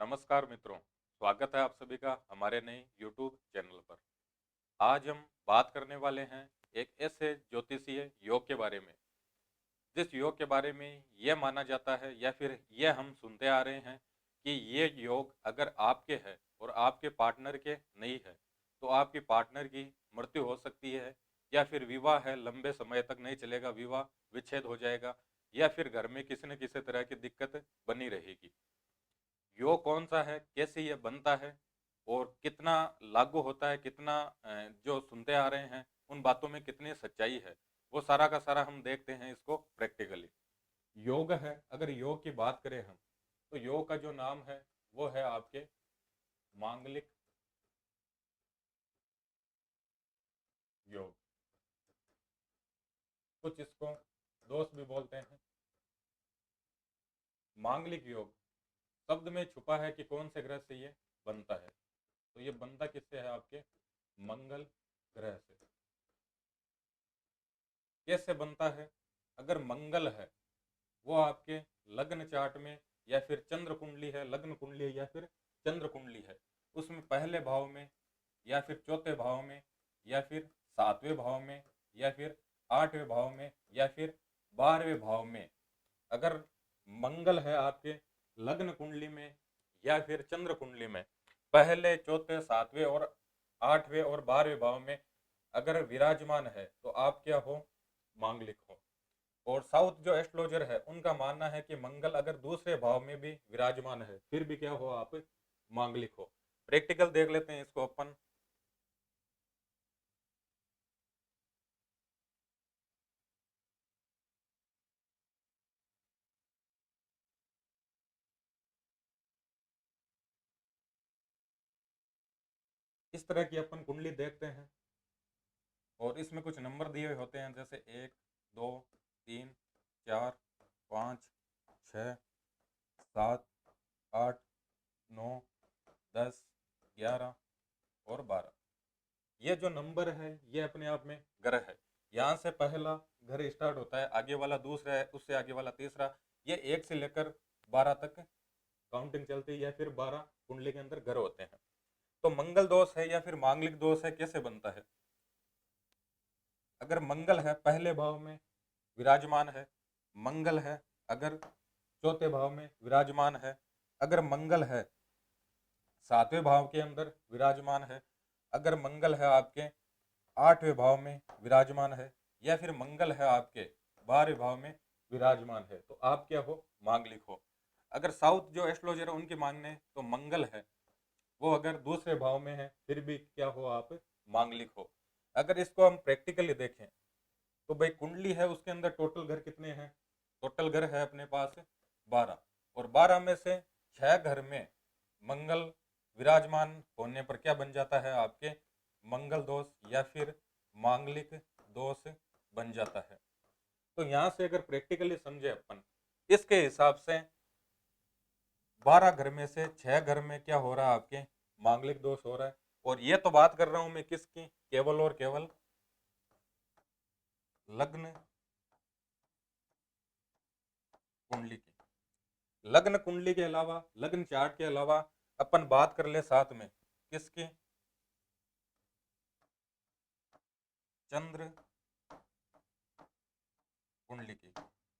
नमस्कार मित्रों, स्वागत है आप सभी का हमारे नए YouTube चैनल पर। आज हम बात करने वाले हैं एक ऐसे ज्योतिषीय योग के बारे में, जिस योग के बारे में यह माना जाता है या फिर यह हम सुनते आ रहे हैं कि ये योग अगर आपके है और आपके पार्टनर के नहीं है, तो आपकी पार्टनर की मृत्यु हो सकती है, या फिर विवाह है लंबे समय तक नहीं चलेगा, विवाह विच्छेद हो जाएगा, या फिर घर में किसी न किसी तरह की दिक्कत बनी रहेगी। योग कौन सा है, कैसे ये बनता है और कितना लागू होता है, कितना जो सुनते आ रहे हैं उन बातों में कितनी सच्चाई है, वो सारा का सारा हम देखते हैं इसको प्रैक्टिकली। योग है, अगर योग की बात करें हम, तो योग का जो नाम है वो है आपके मांगलिक योग। कुछ इसको दोष भी बोलते हैं। मांगलिक योग शब्द में छुपा है कि कौन से ग्रह से ये बनता है, तो ये बनता किससे है, आपके मंगल ग्रह से। कैसे बनता है? अगर मंगल है वो आपके लग्न चार्ट में, या फिर चंद्र कुंडली है, लग्न कुंडली है या फिर चंद्र कुंडली है, उसमें पहले भाव में या फिर चौथे भाव में या फिर सातवें भाव में या फिर आठवें भाव में या फिर 12वें भाव में अगर मंगल है आपके लग्न कुंडली में या फिर चंद्र कुंडली में, पहले चौथे सातवें और आठवें और 12वें भाव में अगर विराजमान है, तो आप क्या हो, मांगलिक हो। और साउथ जो एस्ट्रोलॉजर है उनका मानना है कि मंगल अगर दूसरे भाव में भी विराजमान है, फिर भी क्या हो, आप मांगलिक हो। प्रैक्टिकल देख लेते हैं इसको अपन। इस तरह की अपन कुंडली देखते हैं और इसमें कुछ नंबर दिए हुए होते हैं, जैसे 1, 2, 3, 4, 5, 6, 7, 8, 9, 10, 11 और 12। ये जो नंबर है ये अपने आप में ग्रह है। यहाँ से पहला घर स्टार्ट होता है, आगे वाला दूसरा है, उससे आगे वाला तीसरा, ये 1 से लेकर 12 तक काउंटिंग चलती है, या फिर 12 कुंडली के अंदर घर होते हैं। तो मंगल दोष है या फिर मांगलिक दोष है, कैसे बनता है? अगर मंगल है पहले भाव में विराजमान है, मंगल है अगर चौथे भाव में विराजमान है, अगर मंगल है सातवें भाव के अंदर विराजमान है, अगर मंगल है आपके आठवें भाव में विराजमान है, या फिर मंगल है आपके 12वें भाव में विराजमान है, तो आप क्या हो, मांगलिक हो। अगर साउथ जो एस्ट्रोलॉजर है उनके मानने तो मंगल है वो अगर दूसरे भाव में है, फिर भी क्या हो, आप मांगलिक हो। अगर इसको हम प्रैक्टिकली देखें तो भाई कुंडली है, उसके अंदर टोटल घर कितने हैं? टोटल घर है अपने पास 12, और 12 में से 6 घर में मंगल विराजमान होने पर क्या बन जाता है, आपके मंगल दोष या फिर मांगलिक दोष बन जाता है। तो यहाँ से अगर प्रैक्टिकली समझे अपन, इसके हिसाब से 12 घर में से 6 घर में क्या हो रहा है, आपके मांगलिक दोष हो रहा है। और ये तो बात कर रहा हूं मैं किसकी, केवल और केवल लग्न कुंडली की। लग्न कुंडली के अलावा, लग्न चार्ट के अलावा अपन बात कर ले साथ में किसकी, चंद्र कुंडली की।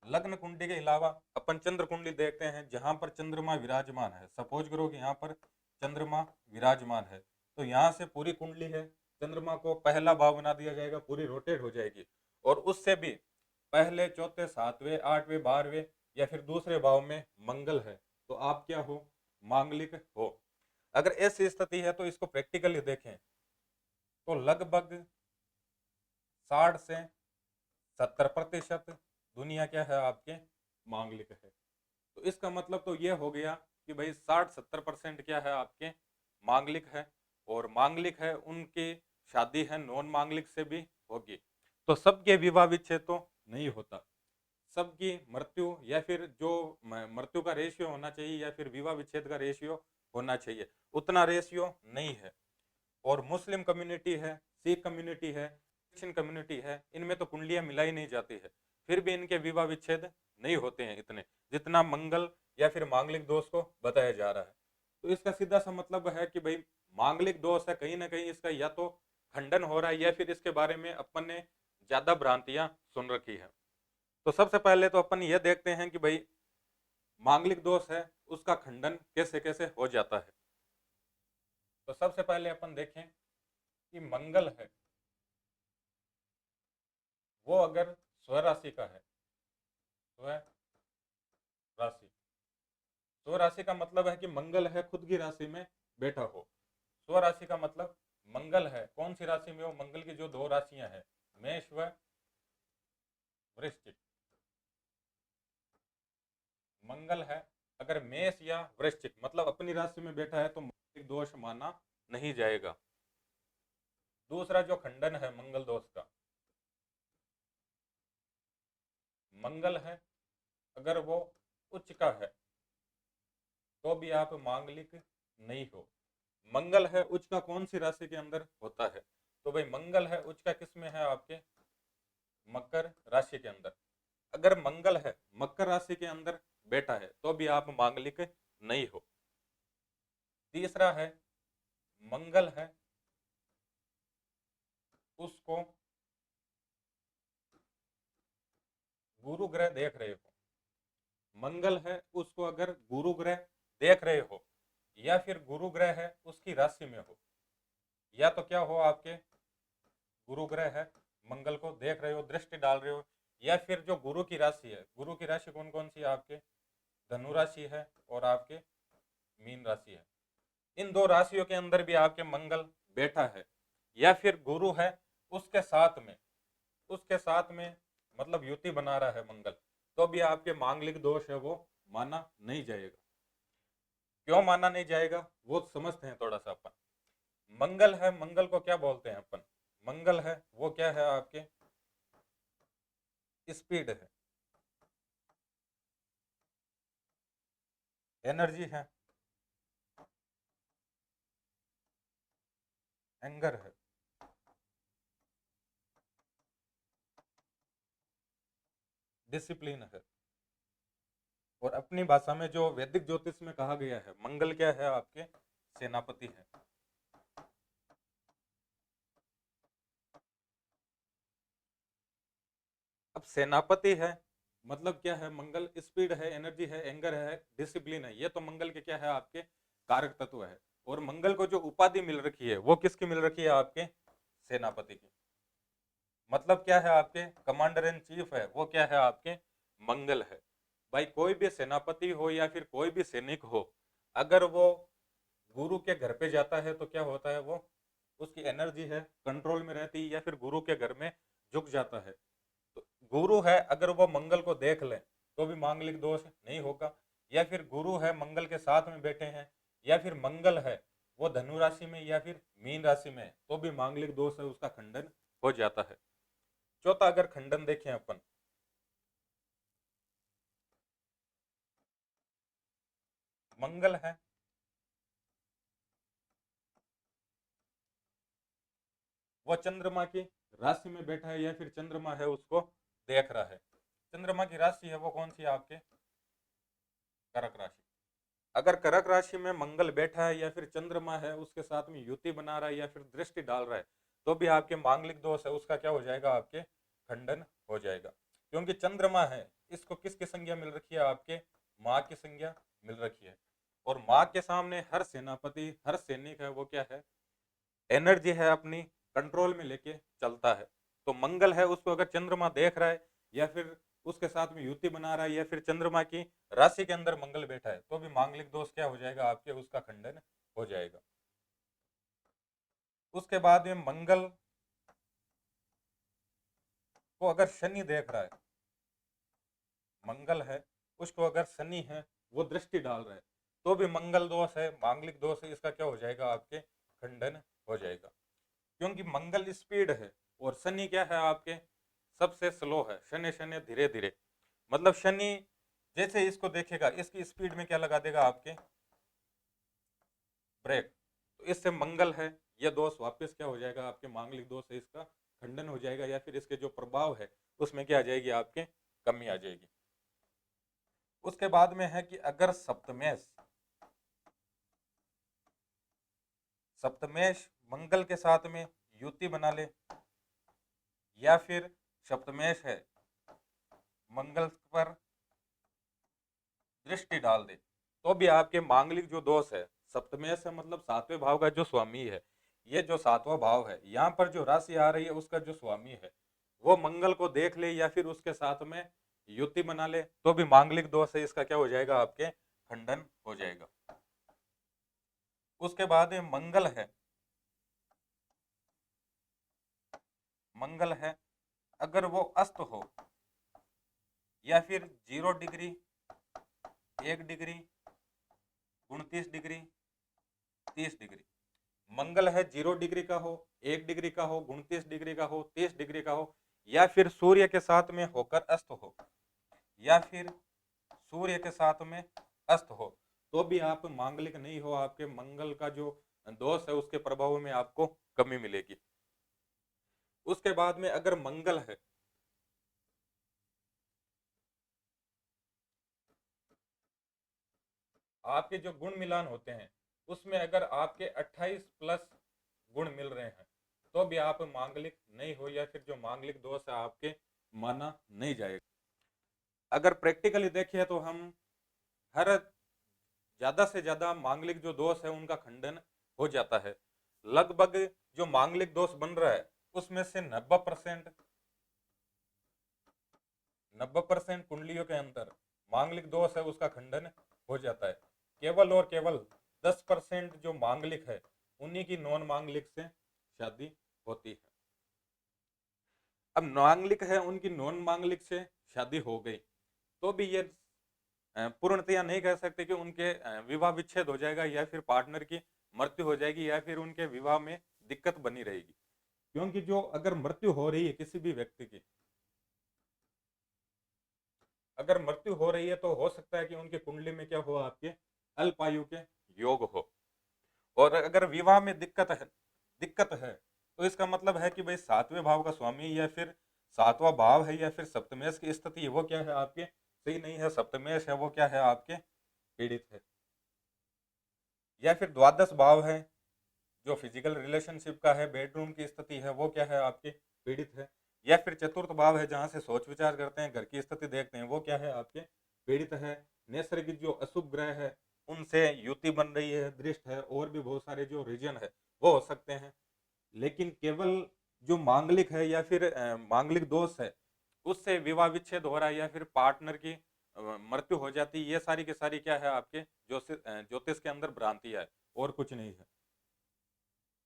लग्न कुंडली के अलावा अपन चंद्र कुंडली देखते हैं, जहां पर चंद्रमा विराजमान है। सपोज करो कि यहाँ पर चंद्रमा विराजमान है, तो यहाँ से पूरी कुंडली है, चंद्रमा को पहला भाव बना दिया जाएगा, पूरी रोटेट हो जाएगी, और उससे भी पहले चौथे सातवें आठवें 12वें या फिर दूसरे भाव में मंगल है, तो आप क्या हो, मांगलिक हो। अगर ऐसी स्थिति है तो इसको प्रैक्टिकली देखें तो लगभग 60 से 70% दुनिया क्या है, आपके मांगलिक है। तो इसका मतलब तो ये हो गया कि भाई 60-70% क्या है, आपके मांगलिक है। और मांगलिक है उनकी शादी है नॉन मांगलिक से भी होगी। तो सबके विवाह विच्छेद तो नहीं होता, सबकी मृत्यु या फिर जो मृत्यु का रेशियो होना चाहिए या फिर विवाह विच्छेद का रेशियो होना चाहिए, उतना रेशियो नहीं है। और मुस्लिम कम्युनिटी है, सिख कम्युनिटी है, क्रिश्चियन कम्युनिटी है, इनमें तो कुंडलियां मिलाई नहीं जाती है, फिर भी इनके विवाह विच्छेद नहीं होते हैं इतने, जितना मंगल या फिर मांगलिक दोष को बताया जा रहा है। तो इसका सीधा सा मतलब है कि भाई मांगलिक दोष है, कहीं ना कहीं इसका या तो खंडन हो रहा है या फिर इसके बारे में अपन ने ज्यादा भ्रांतियां सुन रखी है। तो सबसे पहले तो अपन ये देखते हैं कि भाई मांगलिक दोष है उसका खंडन कैसे कैसे हो जाता है। तो सबसे पहले अपन देखें कि मंगल है वो अगर स्वराशि का है, स्व राशि, स्व राशि का मतलब है कि मंगल है खुद की राशि में बैठा हो। स्व राशि का मतलब मंगल है कौन सी राशि में हो, मंगल की जो दो राशियां हैं मेष व वृश्चिक। मंगल है अगर मेष या वृश्चिक मतलब अपनी राशि में बैठा है तो मांगलिक दोष माना नहीं जाएगा। दूसरा जो खंडन है मंगल दोष का, मंगल है अगर वो उच्च का है तो भी आप मांगलिक नहीं हो। मंगल है उच्च का कौन सी राशि के अंदर होता है, तो भाई मंगल है उच्च का किस में है, आपके मकर राशि के अंदर। अगर मंगल है मकर राशि के अंदर बैठा है तो भी आप मांगलिक नहीं हो। तीसरा है मंगल है उसको गुरु ग्रह देख रहे हो, मंगल है उसको अगर गुरु ग्रह देख रहे हो या फिर गुरु ग्रह है उसकी राशि में हो, या तो क्या हो आपके गुरु ग्रह है मंगल को देख रहे हो दृष्टि डाल रहे हो, या फिर जो गुरु की राशि है, गुरु की राशि कौन कौन सी है आपके धनु राशि है और आपके मीन राशि है, इन दो राशियों के अंदर भी आपके मंगल बैठा है या फिर गुरु है उसके साथ में, उसके साथ में मतलब युति बना रहा है मंगल, तो भी आपके मांगलिक दोष है वो माना नहीं जाएगा। क्यों माना नहीं जाएगा वो समझते हैं थोड़ा सा अपन। मंगल है, मंगल को क्या बोलते हैं अपन, मंगल है वो क्या है आपके स्पीड है, एनर्जी है, एंगर है, डिसिप्लिन है। और अपनी भाषा में जो वैदिक ज्योतिष में कहा गया है मंगल क्या है आपके सेनापति है। अब सेनापति है मतलब क्या है, मंगल स्पीड है, एनर्जी है, एंगर है, डिसिप्लिन है, ये तो मंगल के क्या है आपके कारक तत्व है। और मंगल को जो उपाधि मिल रखी है वो किसकी मिल रखी है आपके सेनापति की। मतलब क्या है आपके कमांडर इन चीफ है वो क्या है आपके मंगल है। भाई कोई भी सेनापति हो या फिर कोई भी सैनिक हो अगर वो गुरु के घर पे जाता है तो क्या होता है, वो उसकी एनर्जी है कंट्रोल में रहती है या फिर गुरु के घर में झुक जाता है। तो गुरु है अगर वो मंगल को देख ले तो भी मांगलिक दोष नहीं होगा, या फिर गुरु है मंगल के साथ में बैठे हैं या फिर मंगल है वो धनु राशि में या फिर मीन राशि में है तो भी मांगलिक दोष है उसका खंडन हो जाता है। चौथा अगर खंडन देखें अपन, मंगल है वो चंद्रमा की राशि में बैठा है या फिर चंद्रमा है उसको देख रहा है। चंद्रमा की राशि है वो कौन सी है आपके कर्क राशि। अगर कर्क राशि में मंगल बैठा है या फिर चंद्रमा है उसके साथ में युति बना रहा है या फिर दृष्टि डाल रहा है तो भी आपके मांगलिक दोष है उसका क्या हो जाएगा आपके खंडन हो जाएगा। क्योंकि चंद्रमा है इसको किसकी संज्ञा मिल रखी है आपके माँ की संज्ञा मिल रखी है, और माँ के सामने हर सेनापति हर सैनिक है वो क्या है एनर्जी है अपनी कंट्रोल में लेके चलता है। तो मंगल है उसको अगर चंद्रमा देख रहा है या फिर उसके साथ में युति बना रहा है या फिर चंद्रमा की राशि के अंदर मंगल बैठा है तो भी मांगलिक दोष क्या हो जाएगा आपके उसका खंडन हो जाएगा। उसके बाद में मंगल को अगर शनि देख रहा है, मंगल है उसको अगर शनि है वो दृष्टि डाल रहा है तो भी मंगल दोष है मांगलिक दोष है इसका क्या हो जाएगा आपके खंडन हो जाएगा। क्योंकि मंगल स्पीड है और शनि क्या है आपके सबसे स्लो है, शनि शनि धीरे धीरे, मतलब शनि जैसे इसको देखेगा इसकी स्पीड में क्या लगा देगा आपके ब्रेक, तो इससे मंगल है यह दोष वापस क्या हो जाएगा आपके मांगलिक दोष है इसका खंडन हो जाएगा या फिर इसके जो प्रभाव है उसमें क्या आ जाएगी आपके कमी आ जाएगी। उसके बाद में है कि अगर सप्तमेश सप्तमेश मंगल के साथ में युति बना ले, या फिर सप्तमेश है मंगल पर दृष्टि डाल दे, तो भी आपके मांगलिक जो दोष है, सप्तमेश है मतलब सातवें भाव का जो स्वामी है, ये जो सातवां भाव है, यहाँ पर जो राशि आ रही है उसका जो स्वामी है वो मंगल को देख ले या फिर उसके साथ में युति बना ले, तो भी मांगलिक दोष है इसका क्या हो जाएगा, आपके खंडन हो जाएगा। उसके बाद मंगल है, मंगल है अगर वो अस्त हो या फिर 0 डिग्री, 1 डिग्री, 29 डिग्री, 30 डिग्री, मंगल है 0 डिग्री का हो, 1 डिग्री का हो, 29 डिग्री का हो, 30 डिग्री का हो, या फिर सूर्य के साथ में होकर अस्त हो, या फिर सूर्य के साथ में अस्त हो, तो भी आप मांगलिक नहीं हो, आपके मंगल का जो दोष है उसके प्रभाव में आपको कमी मिलेगी। उसके बाद में अगर मंगल है आपके जो गुण मिलान होते हैं उसमें अगर आपके 28 प्लस गुण मिल रहे हैं, तो भी आप मांगलिक नहीं हो, या फिर जो मांगलिक दोष है आपके माना नहीं जाएगा। अगर प्रैक्टिकली देखिए तो हम हर ज्यादा से ज्यादा मांगलिक जो दोष है उनका खंडन हो जाता है। लगभग जो मांगलिक दोष बन रहा है उसमें से 90% कुंडलियों के अंदर मांगलिक दोष है उसका खंडन हो जाता है। केवल और केवल 10% जो मांगलिक है उन्हीं की नॉन मांगलिक से शादी होती है। अब मांगलिक है उनकी नॉन मांगलिक से शादी हो गई, तो भी ये पूर्णतया नहीं कह सकते कि उनके विवाह विच्छेद हो जाएगा या फिर पार्टनर की मृत्यु हो जाएगी या फिर उनके विवाह में दिक्कत बनी रहेगी। क्योंकि जो अगर मृत्यु हो रही है किसी भी व्यक्ति की, अगर मृत्यु हो रही है तो हो सकता है कि उनकी कुंडली में क्या हो, आपके अल्पायु के योग हो। और अगर विवाह में दिक्कत है तो इसका मतलब है कि भाई सातवें भाव का स्वामी या फिर सातवां भाव है या फिर सप्तमेश की स्थिति वो क्या है, आपके सही नहीं है, सप्तमेश है वो क्या है, आपके पीड़ित है। या फिर द्वादश भाव है जो फिजिकल रिलेशनशिप का है, बेडरूम की स्थिति है वो क्या है, आपके पीड़ित है। या फिर चतुर्थ भाव है जहां से सोच विचार करते हैं, घर की स्थिति देखते हैं, वो क्या है, आपके पीड़ित है। नैसर्गिक जो अशुभ ग्रह है उनसे युति बन रही है, दृष्ट है, और भी बहुत सारे जो रीजन है वो हो सकते हैं। लेकिन केवल जो मांगलिक है या फिर मांगलिक दोष है उससे विवाह विच्छेद हो रहा है या फिर पार्टनर की मृत्यु हो जाती है, ये सारी की सारी क्या है, आपके ज्योतिष के अंदर भ्रांति है और कुछ नहीं है।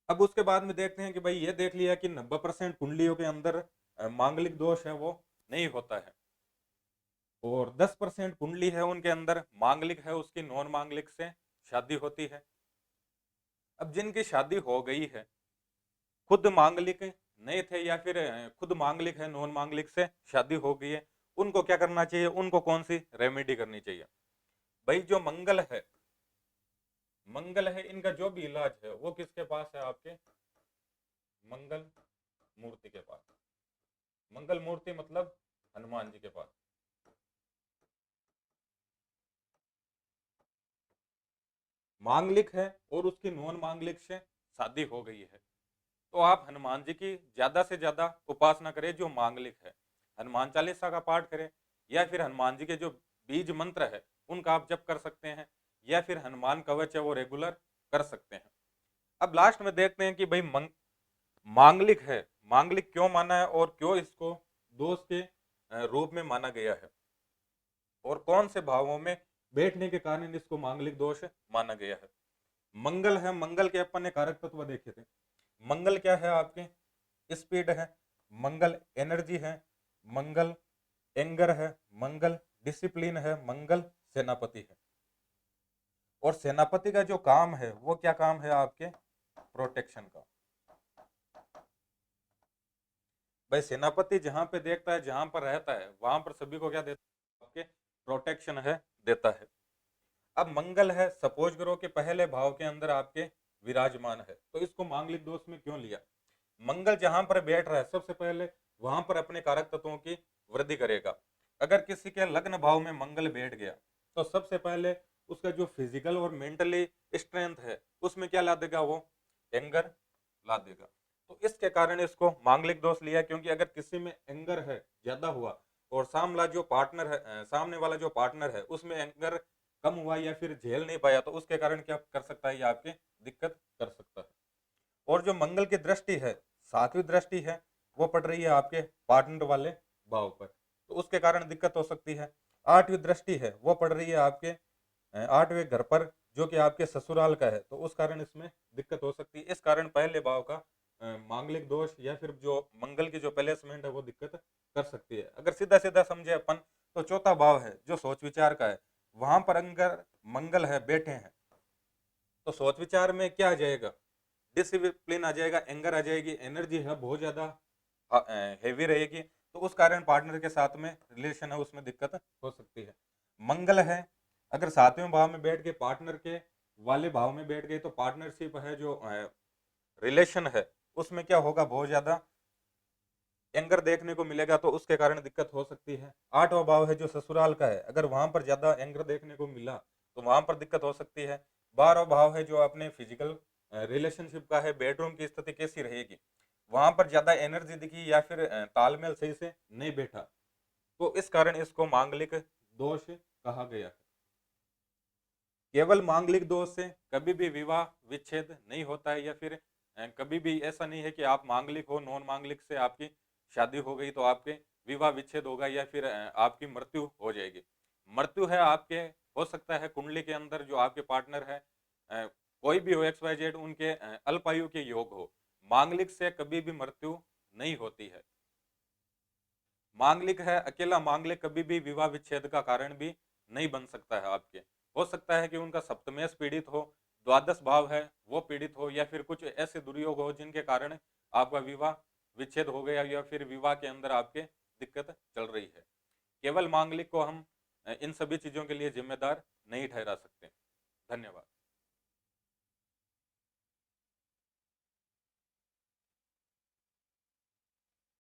अब उसके बाद में देखते हैं कि भाई ये देख लिया कि 90% कुंडलियों के अंदर मांगलिक दोष है वो नहीं होता है, और 10% कुंडली है उनके अंदर मांगलिक है, उसकी नॉन मांगलिक से शादी होती है। अब जिनकी शादी हो गई है, खुद मांगलिक नहीं थे या फिर खुद मांगलिक है, नॉन मांगलिक से शादी हो गई है, उनको क्या करना चाहिए, उनको कौन सी रेमेडी करनी चाहिए? भाई जो मंगल है इनका जो भी इलाज है वो किसके पास है, आपके मंगल मूर्ति के पास। मंगल मूर्ति मतलब हनुमान जी के पास। मांगलिक है और उसकी नॉन मांगलिक से शादी हो गई है, तो आप हनुमान जी की ज्यादा से ज्यादा उपासना करें जो मांगलिक है, हनुमान चालीसा का पाठ करें, या फिर हनुमान जी के जो बीज मंत्र है उनका आप जप कर सकते हैं, या फिर हनुमान कवच है वो रेगुलर कर सकते हैं। अब लास्ट में देखते हैं कि भाई मांगलिक है, मांगलिक क्यों माना है और क्यों इसको दोष के रूप में माना गया है, और कौन से भावों में बैठने के कारण इसको मांगलिक दोष माना गया है। मंगल है, मंगल के अपन ने कारक तत्व देखे थे। मंगल क्या है, आपके स्पीड है, मंगल एनर्जी है, मंगल एंगर है, मंगल डिसिप्लिन है, मंगल सेनापति है। और सेनापति का जो काम है वो क्या काम है, आपके प्रोटेक्शन का। भाई सेनापति जहां पे देखता है, जहां पर रहता है, वहां पर सभी को क्या देता है, आपके प्रोटेक्शन है, देता है। अब मंगल है, सपोज करो कि पहले भाव के अंदर आपके विराजमान है, तो इसको मांगलिक दोष में क्यों लिया? मंगल जहां पर बैठ रहा है सबसे पहले वहां पर अपने कारक तत्वों की वृद्धि करेगा। अगर किसी के लग्न भाव में मंगल बैठ गया तो सबसे पहले उसका जो फिजिकल और मेंटली स्ट्रेंथ है उसमें क्या ला देगा, वो एंगर ला देगा। तो इसके कारण इसको मांगलिक दोष लिया, क्योंकि अगर किसी में एंगर है ज्यादा हुआ और सामने वाला जो पार्टनर है उसमें एंगर कम हुआ या फिर झेल नहीं पाया, तो उसके कारण क्या कर सकता है, ये आपकी दिक्कत कर सकता है। और जो मंगल की दृष्टि है, सातवीं दृष्टि है, वो पड़ रही है आपके पार्टनर वाले भाव पर, तो उसके कारण दिक्कत हो सकती है। आठवीं दृष्टि है वो पड़ रही है आपके आठवें घर पर, जो कि आपके ससुराल का है, तो उस कारण इसमें दिक्कत हो सकती है। इस कारण पहले भाव का मांगलिक दोष या फिर जो मंगल की जो प्लेसमेंट है वो दिक्कत कर सकती है। अगर सीधा सीधा समझे अपन, तो चौथा भाव है जो सोच विचार का है, वहां पर अगर मंगल है बैठे हैं, तो सोच विचार में क्या आ जाएगा, डिसिप्लिन आ जाएगा, एंगर आ जाएगी, एनर्जी है बहुत ज्यादा हैवी रहेगी, तो उस कारण पार्टनर के साथ में रिलेशन है उसमें दिक्कत हो सकती है। मंगल है अगर सातवें भाव में बैठ के पार्टनर के वाले भाव में बैठ गए, तो पार्टनरशिप है जो रिलेशन है उसमें क्या होगा, बहुत ज्यादा एंगर देखने को मिलेगा, तो उसके कारण दिक्कत हो सकती है। आठवां भाव है जो ससुराल का है, अगर वहां पर ज्यादा एंगर देखने को मिला तो वहां पर दिक्कत हो सकती है। 12वां भाव है जो अपने फिजिकल रिलेशनशिप का है, बेडरूम की स्थिति कैसी रहेगी, वहां पर ज्यादा एनर्जी दिखी या फिर तालमेल सही से नहीं बैठा, तो इस कारण इसको मांगलिक दोष कहा गया है। केवल मांगलिक दोष से कभी भी विवाह विच्छेद नहीं होता है, या फिर कभी भी ऐसा नहीं है कि आप मांगलिक हो, नॉन मांगलिक से आपकी शादी हो गई तो आपके विवाह विच्छेद होगा या फिर आपकी मृत्यु हो जाएगी। मृत्यु है आपके, हो सकता है कुंडली के अंदर जो आपके पार्टनर है कोई भी हो, XYZ, उनके अल्पायु के योग हो, मांगलिक से कभी भी मृत्यु नहीं होती है। मांगलिक है, अकेला मांगलिक कभी भी विवाह विच्छेद का कारण भी नहीं बन सकता है आपके। हो सकता है कि उनका सप्तमेश पीड़ित हो, द्वादश भाव है वो पीड़ित हो, या फिर कुछ ऐसे दुर्योग हो जिनके कारण आपका विवाह विच्छेद हो गया, या फिर विवाह के अंदर आपके दिक्कत चल रही है। केवल मांगलिक को हम इन सभी चीजों के लिए जिम्मेदार नहीं ठहरा सकते। धन्यवाद।